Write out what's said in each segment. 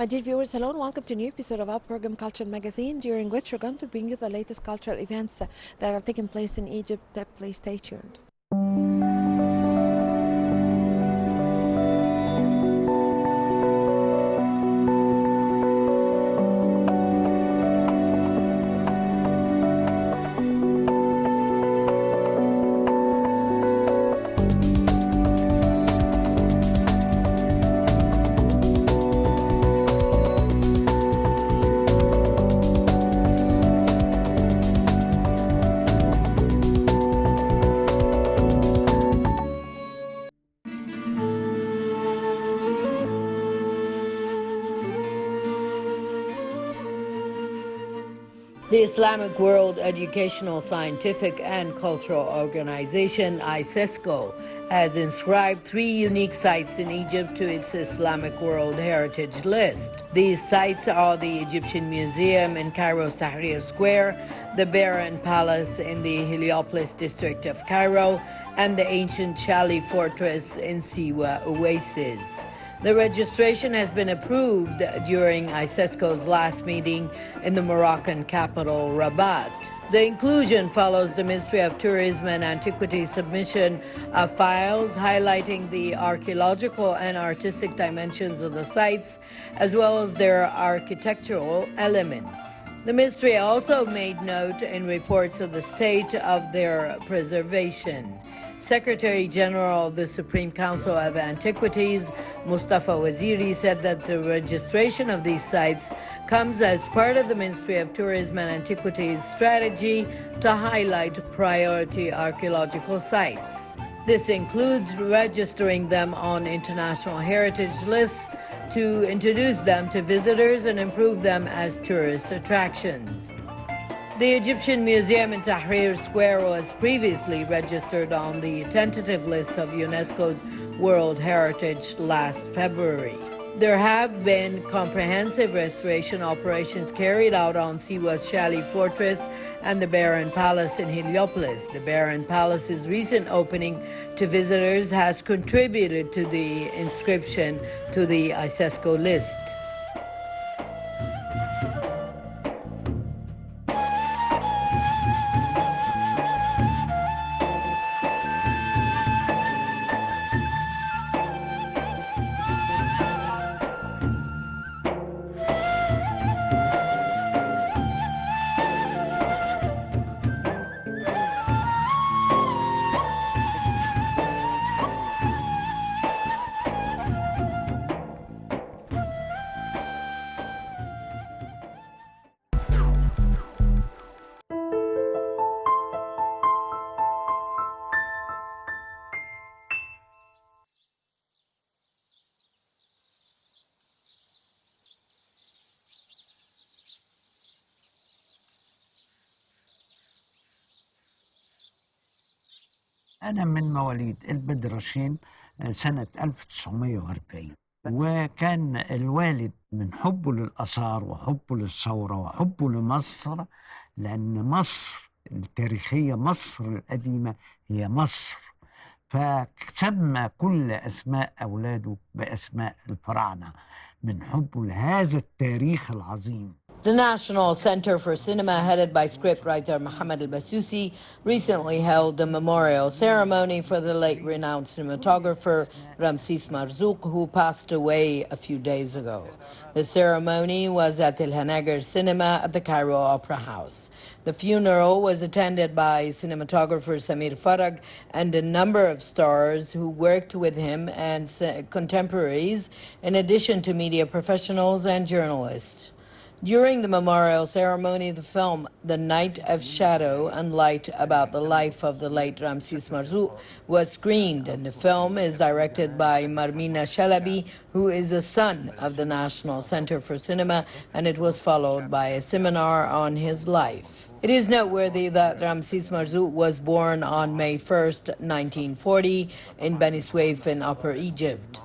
My dear viewers, hello and welcome to a new episode of our program Culture Magazine, during which we're going to bring you the latest cultural events that are taking place in Egypt. Please stay tuned. The Islamic World Educational, Scientific and Cultural Organization, ISESCO, has inscribed 3 unique sites in Egypt to its Islamic World Heritage List. These sites are the Egyptian Museum in Cairo's Tahrir Square, the Baron Palace in the Heliopolis district of Cairo, and the ancient Shali Fortress in Siwa Oasis. The registration has been approved during ISESCO's last meeting in the Moroccan capital, Rabat. The inclusion follows the Ministry of Tourism and Antiquities submission of files highlighting the archaeological and artistic dimensions of the sites, as well as their architectural elements. The ministry also made note in reports of the state of their preservation. Secretary General of the Supreme Council of Antiquities, Mustafa Waziri, said that the registration of these sites comes as part of the Ministry of Tourism and Antiquities strategy to highlight priority archaeological sites. This includes registering them on international heritage lists to introduce them to visitors and improve them as tourist attractions. The Egyptian Museum in Tahrir Square was previously registered on the tentative list of UNESCO's World Heritage last February. There have been comprehensive restoration operations carried out on Siwa's Shali Fortress and the Baron Palace in Heliopolis. The Baron Palace's recent opening to visitors has contributed to the inscription to the ISESCO list. أنا من مواليد البدرشين سنة 1940، وكان الوالد من حبه للآثار وحبه للثورة وحبه لمصر، لأن مصر التاريخية، مصر القديمة هي مصر، فسمى كل أسماء أولاده بأسماء الفراعنة من حبه لهذا التاريخ العظيم. The National Center for Cinema, headed by scriptwriter Mohammed al-Basousi, recently held a memorial ceremony for the late renowned cinematographer Ramses Marzouk, who passed away a few days ago. The ceremony was at El Hanager Cinema at the Cairo Opera House. The funeral was attended by cinematographer Samir Farag and a number of stars who worked with him and contemporaries, in addition to media professionals and journalists. During the memorial ceremony, the film The Night of Shadow and Light, about the life of the late Ramses Marzouk, was screened, and the film is directed by Marmina Shalabi, who is a son of the National Center for Cinema, and it was followed by a seminar on his life. It is noteworthy that Ramses Marzouk was born on May 1st, 1940, in Beni Suef in Upper Egypt.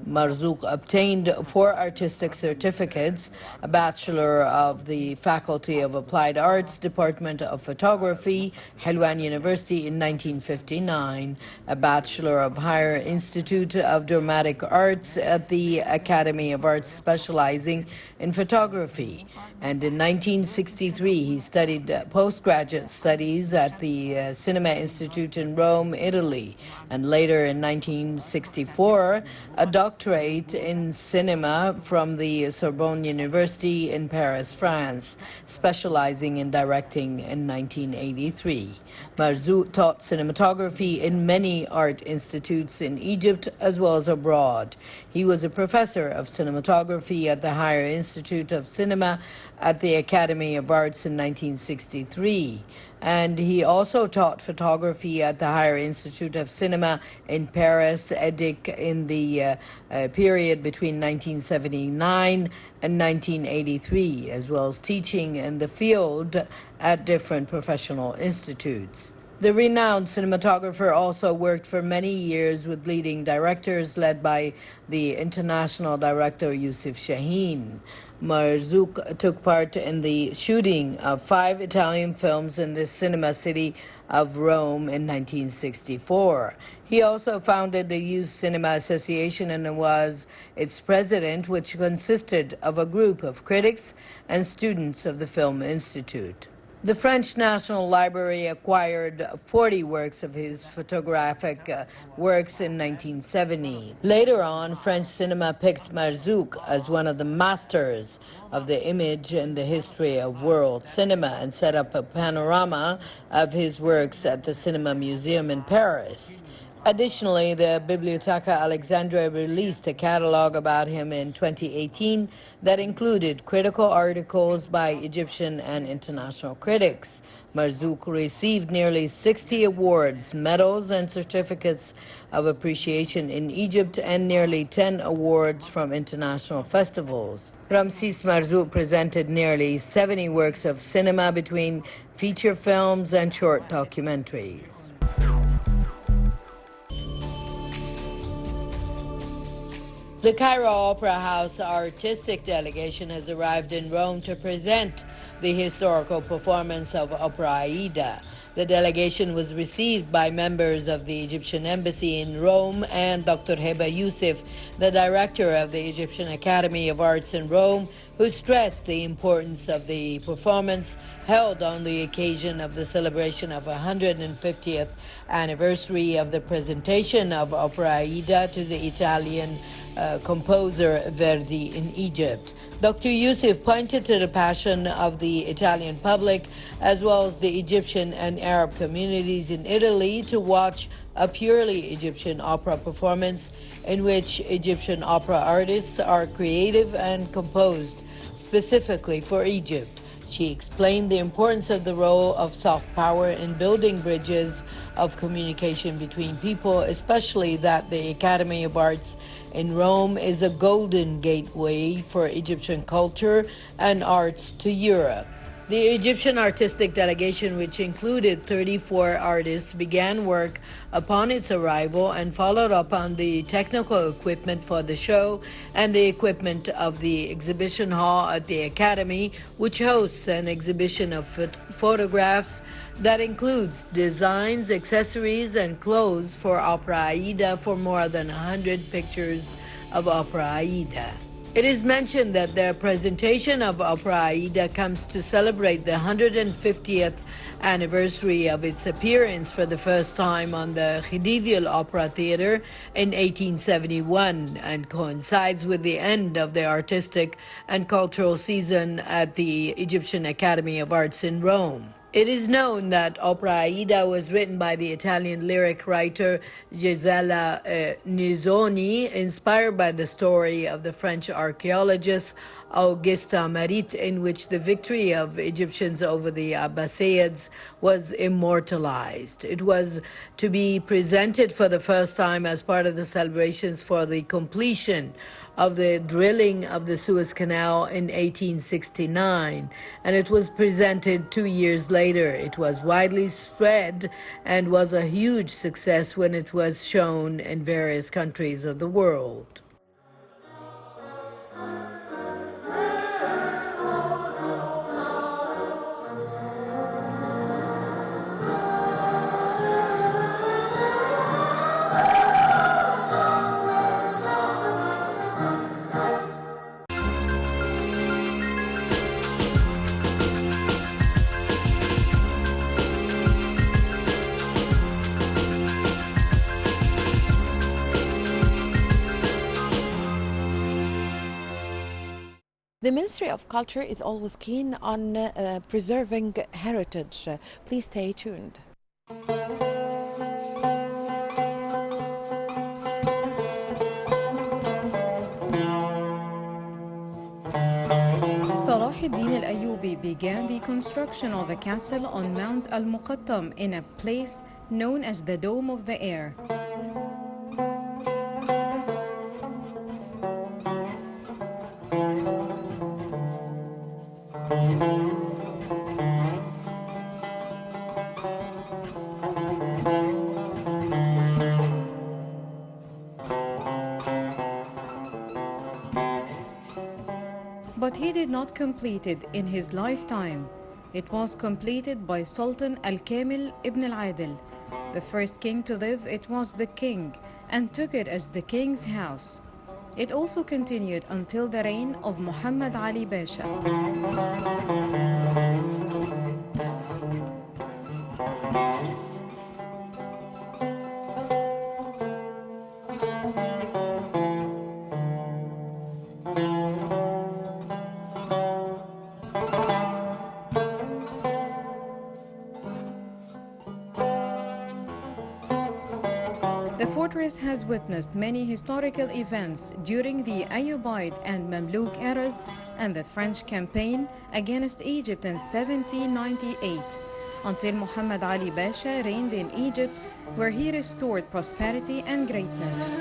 Marzouk obtained 4 artistic certificates: a Bachelor of the Faculty of Applied Arts, Department of Photography, Helwan University in 1959, a Bachelor of Higher Institute of Dramatic Arts at the Academy of Arts specializing in photography. And in 1963, he studied postgraduate studies at the Cinema Institute in Rome, Italy, and later in 1964, a doctorate in cinema from the Sorbonne University in Paris, France, specializing in directing in 1983. Marzouk taught cinematography in many art institutes in Egypt as well as abroad. He was a professor of cinematography at the Higher Institute of Cinema at the Academy of Arts in 1963. And he also taught photography at the Higher Institute of Cinema in Paris, EDIC, in the period between 1979 and 1983, as well as teaching in the field at different professional institutes. The renowned cinematographer also worked for many years with leading directors led by the international director Youssef Chahine. Marzouk took part in the shooting of 5 Italian films in the cinema city of Rome in 1964. He also founded the Youth Cinema Association and was its president, which consisted of a group of critics and students of the Film Institute. The French National Library acquired 40 works of his photographic works in 1970. Later on, French cinema picked Marzouk as one of the masters of the image in the history of world cinema and set up a panorama of his works at the Cinema Museum in Paris. Additionally, the Bibliotheca Alexandria released a catalog about him in 2018 that included critical articles by Egyptian and international critics. Marzouk received nearly 60 awards, medals, and certificates of appreciation in Egypt and nearly 10 awards from international festivals. Ramses Marzouk presented nearly 70 works of cinema between feature films and short documentaries. The Cairo Opera House artistic delegation has arrived in Rome to present the historical performance of Opera Aida. The delegation was received by members of the Egyptian Embassy in Rome and Dr. Heba Youssef, the director of the Egyptian Academy of Arts in Rome, who stressed the importance of the performance held on the occasion of the celebration of 150th anniversary of the presentation of Opera Aida to the Italian composer Verdi in Egypt. Dr. Youssef pointed to the passion of the Italian public as well as the Egyptian and Arab communities in Italy to watch a purely Egyptian opera performance in which Egyptian opera artists are creative and composed specifically for Egypt. She explained the importance of the role of soft power in building bridges of communication between people, especially that the Academy of Arts in Rome is a golden gateway for Egyptian culture and arts to Europe. The Egyptian artistic delegation, which included 34 artists, began work upon its arrival and followed up on the technical equipment for the show and the equipment of the exhibition hall at the Academy, which hosts an exhibition of photographs that includes designs, accessories, and clothes for Opera Aida for more than 100 pictures of Opera Aida. It is mentioned that the presentation of Opera Aida comes to celebrate the 150th anniversary of its appearance for the first time on the Khedivial Opera Theatre in 1871 and coincides with the end of the artistic and cultural season at the Egyptian Academy of Arts in Rome. It is known that Opera Aida was written by the Italian lyric writer Gisella Nizoni, inspired by the story of the French archaeologist Auguste Marit, in which the victory of Egyptians over the Abbasids was immortalized. It was to be presented for the first time as part of the celebrations for the completion of the drilling of the Suez Canal in 1869, and it was presented 2 years later. It was widely spread and was a huge success when it was shown in various countries of the world. The Ministry of Culture is always keen on preserving heritage. Please stay tuned. Salah ad-Din al-Ayyubi began the construction of a castle on Mount Al-Muqattam in a place known as the Dome of the Air. But he did not complete it in his lifetime. It was completed by Sultan Al-Kamil ibn al-Adil. The first king to live, it was the king, and took it as the king's house. It also continued until the reign of Muhammad Ali Pasha. The fortress has witnessed many historical events during the Ayyubide and Mamluk eras and the French campaign against Egypt in 1798, until Muhammad Ali Pasha reigned in Egypt, where he restored prosperity and greatness.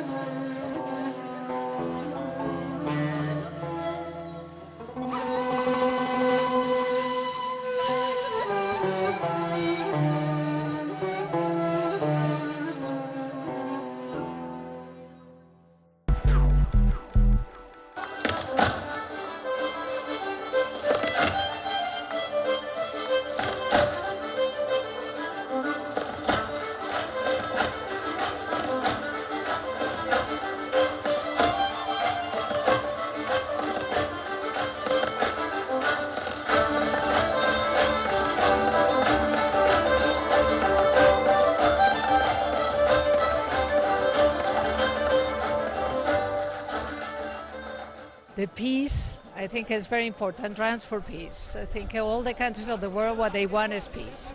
The peace, I think, is very important. Trans for peace. I think all the countries of the world, what they want is peace.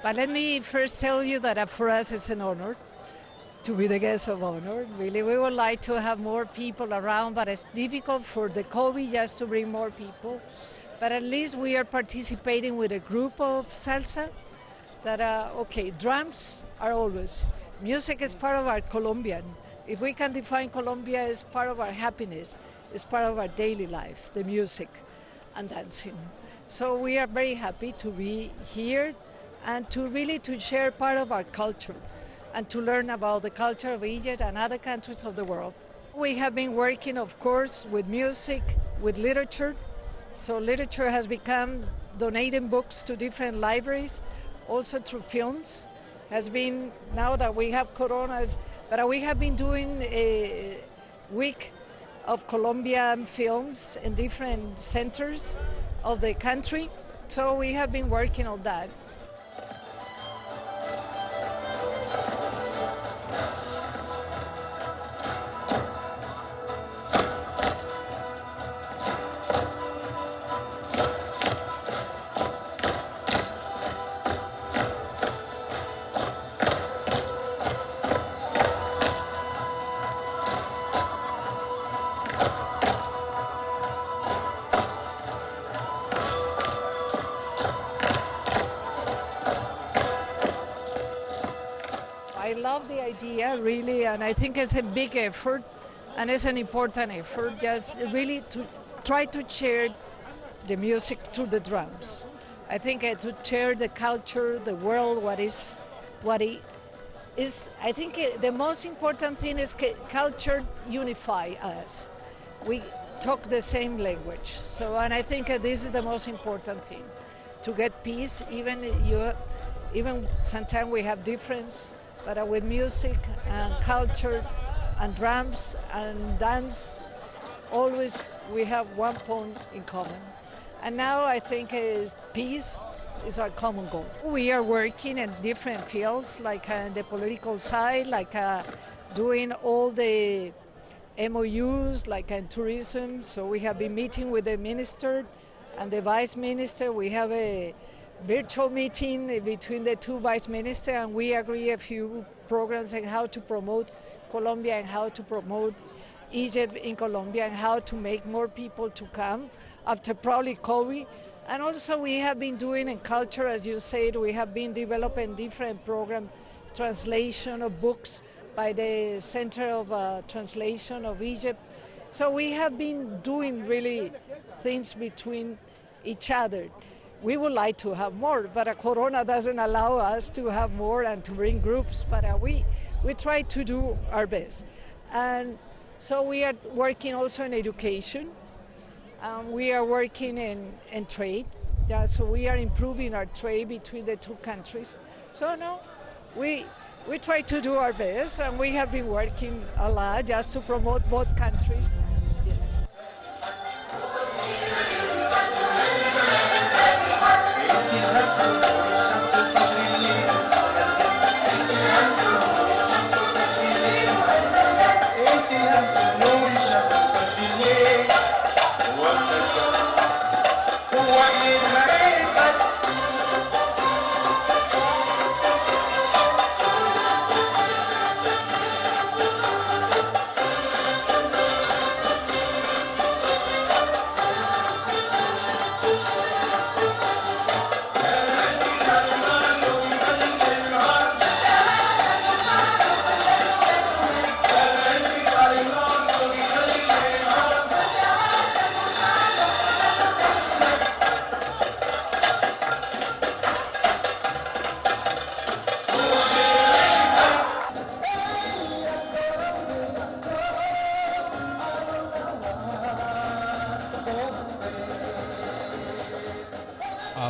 But let me first tell you that for us it's an honor to be the guest of honor. Really, we would like to have more people around, but it's difficult for the COVID just to bring more people. But at least we are participating with a group of salsa that, okay, drums are always. Music is part of our Colombian. If we can define Colombia as part of our happiness, it's part of our daily life, the music and dancing. So we are very happy to be here and to really to share part of our culture and to learn about the culture of Egypt and other countries of the world. We have been working, of course, with music, with literature. So literature has become donating books to different libraries, also through films. Has been, now that we have coronas, but we have been doing a week of Colombian films in different centers of the country. So we have been working on that. I love the idea, really, and I think it's a big effort, and it's an important effort, just really to try to share the music through the drums. I think to share the culture, the world, what it is. I think the most important thing is culture unify us. We talk the same language, so, and I think this is the most important thing, to get peace. Even sometimes we have difference. But with music and culture and drums and dance, always we have one point in common. And now I think peace is our common goal. We are working in different fields, like the political side, like doing all the MOUs like in tourism. So we have been meeting with the minister and the vice minister. We have a virtual meeting between the two vice ministers, and we agree a few programs on how to promote Colombia and how to promote Egypt in Colombia and how to make more people to come after probably COVID. And also we have been doing in culture, as you said, we have been developing different program, translation of books by the Center of Translation of Egypt. So we have been doing really things between each other. We would like to have more, but Corona doesn't allow us to have more and to bring groups, but we try to do our best. And so we are working also in education. We are working in trade. Yeah, so we are improving our trade between the two countries. So no, we try to do our best, and we have been working a lot just to promote both countries. Yes.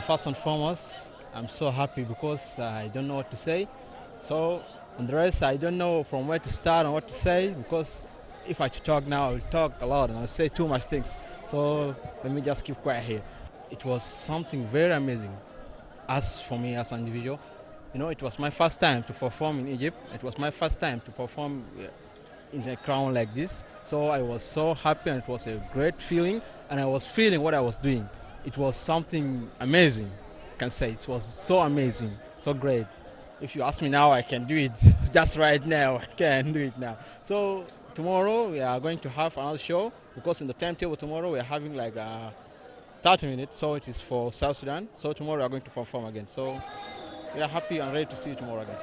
First and foremost, I'm so happy because I don't know what to say. So, and the rest, I don't know from where to start and what to say, because if I talk now, I will talk a lot and I'll say too much things. So let me just keep quiet here. It was something very amazing. As for me as an individual, it was my first time to perform in Egypt. It was my first time to perform in a crown like this. So I was so happy, and it was a great feeling, and I was feeling what I was doing. It was something amazing, I can say. It was so amazing, so great. If you ask me now, I can do it. Just right now, I can do it now. So tomorrow we are going to have another show, because in the timetable tomorrow we are having like 30 minutes, so it is for South Sudan. So tomorrow we are going to perform again. So we are happy and ready to see you tomorrow again.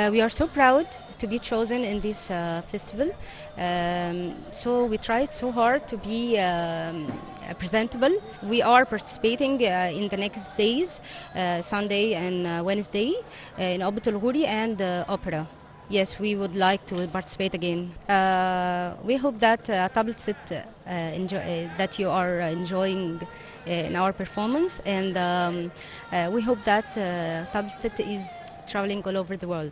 We are so proud to be chosen in this festival. So we tried so hard to be presentable. We are participating in the next days, Sunday and Wednesday, in Abu Tulghuri and Opera. Yes, we would like to participate again. We hope that that you are enjoying in our performance, and we hope that Tablet Sit is traveling all over the world.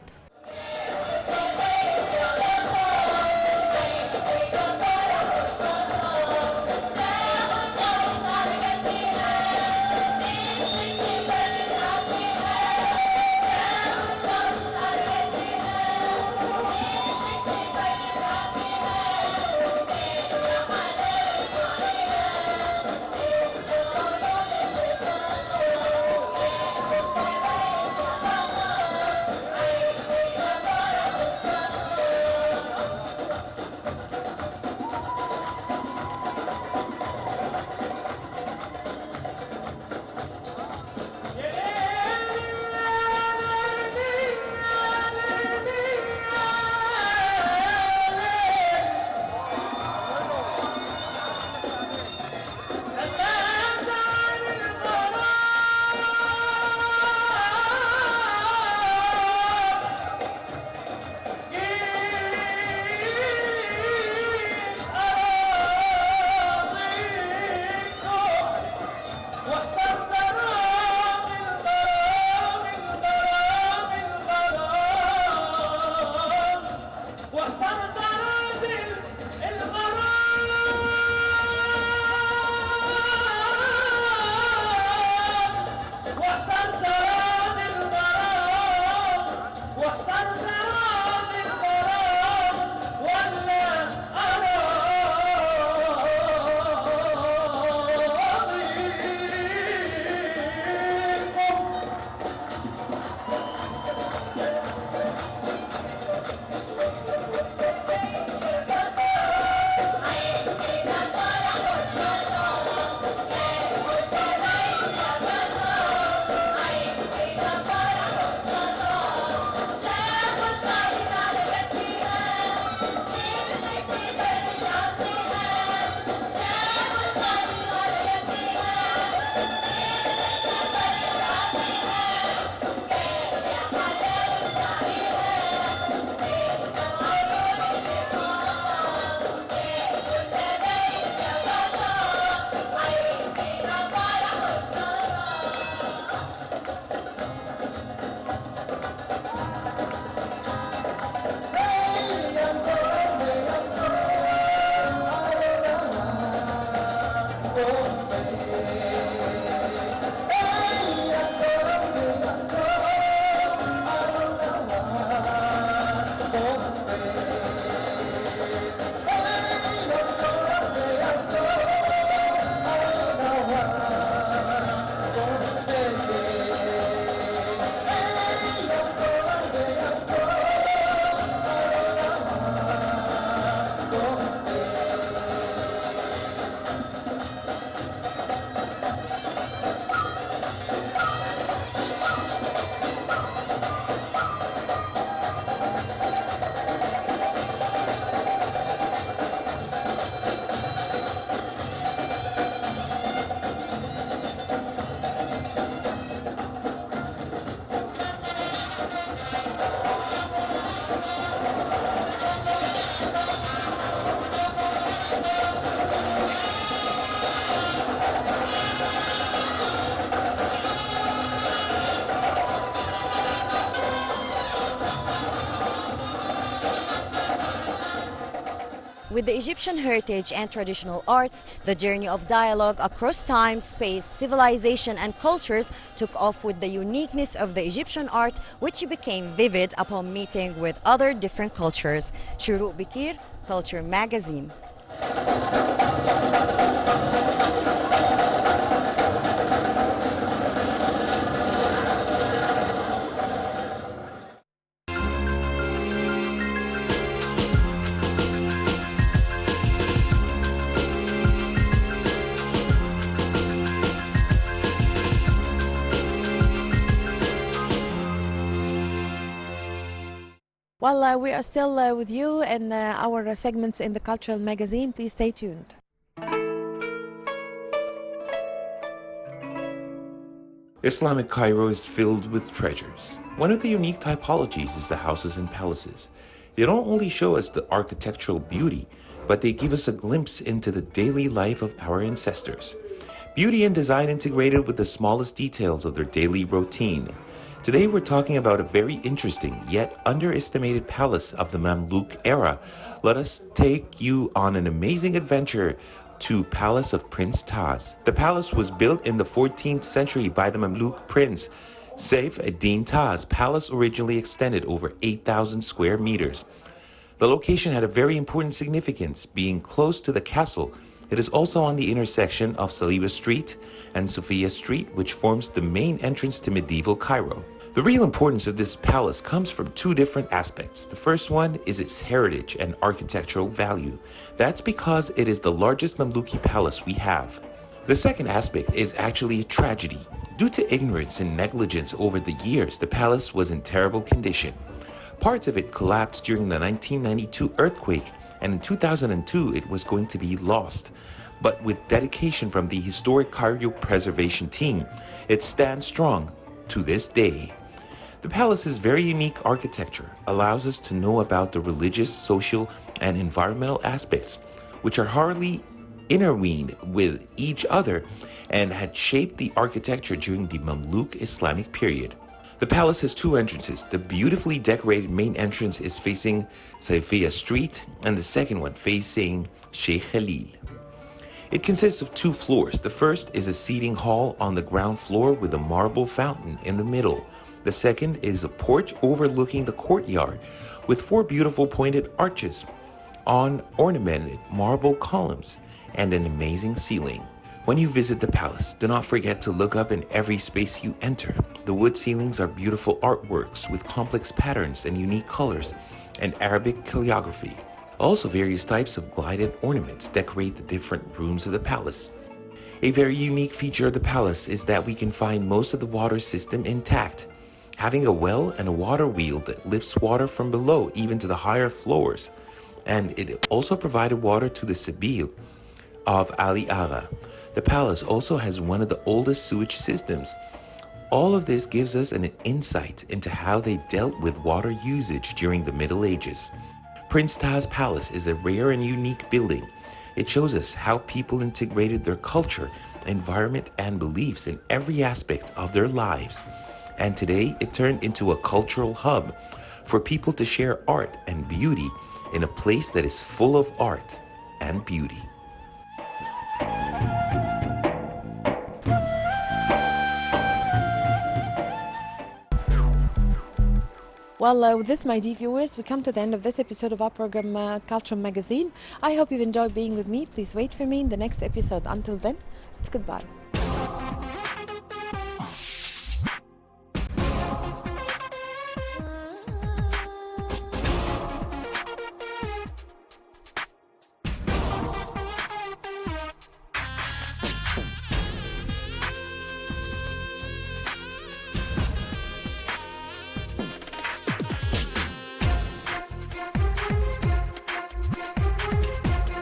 With the Egyptian heritage and traditional arts, the journey of dialogue across time, space, civilization and cultures took off with the uniqueness of the Egyptian art, which became vivid upon meeting with other different cultures. Shuruq Bikir, Culture Magazine. Well, we are still with you in our segments in the Cultural Magazine. Please stay tuned. Islamic Cairo is filled with treasures. One of the unique typologies is the houses and palaces. They don't only show us the architectural beauty, but they give us a glimpse into the daily life of our ancestors. Beauty and design integrated with the smallest details of their daily routine. Today we're talking about a very interesting yet underestimated palace of the Mamluk era. Let us take you on an amazing adventure to Palace of Prince Taz. The palace was built in the 14th century by the Mamluk prince Saif ad-Din Taz. Palace originally extended over 8,000 square meters. The location had a very important significance, being close to the castle. It is also on the intersection of Saliba Street and Sophia Street, which forms the main entrance to medieval Cairo. The real importance of this palace comes from two different aspects. The first one is its heritage and architectural value. That's because it is the largest Mamluki palace we have. The second aspect is actually a tragedy. Due to ignorance and negligence over the years, the palace was in terrible condition. Parts of it collapsed during the 1992 earthquake, and in 2002 it was going to be lost. But with dedication from the Historic Cairo Preservation Team, it stands strong to this day. The palace's very unique architecture allows us to know about the religious, social, and environmental aspects, which are hardly intervened with each other and had shaped the architecture during the Mamluk Islamic period. The palace has two entrances. The beautifully decorated main entrance is facing Saifia Street, and the second one facing Sheikh Khalil. It consists of two floors. The first is a seating hall on the ground floor with a marble fountain in the middle. The second is a porch overlooking the courtyard with four beautiful pointed arches on ornamented marble columns and an amazing ceiling. When you visit the palace, do not forget to look up in every space you enter. The wood ceilings are beautiful artworks with complex patterns and unique colors and Arabic calligraphy. Also, various types of glided ornaments decorate the different rooms of the palace. A very unique feature of the palace is that we can find most of the water system intact, having a well and a water wheel that lifts water from below even to the higher floors. And it also provided water to the Sabil of Ali Agha. The palace also has one of the oldest sewage systems. All of this gives us an insight into how they dealt with water usage during the Middle Ages. Prince Taj Palace is a rare and unique building. It shows us how people integrated their culture, environment, and beliefs in every aspect of their lives. And today, it turned into a cultural hub for people to share art and beauty in a place that is full of art and beauty. Well, with this, my dear viewers, we come to the end of this episode of our program, Culture Magazine. I hope you've enjoyed being with me. Please wait for me in the next episode. Until then, it's goodbye.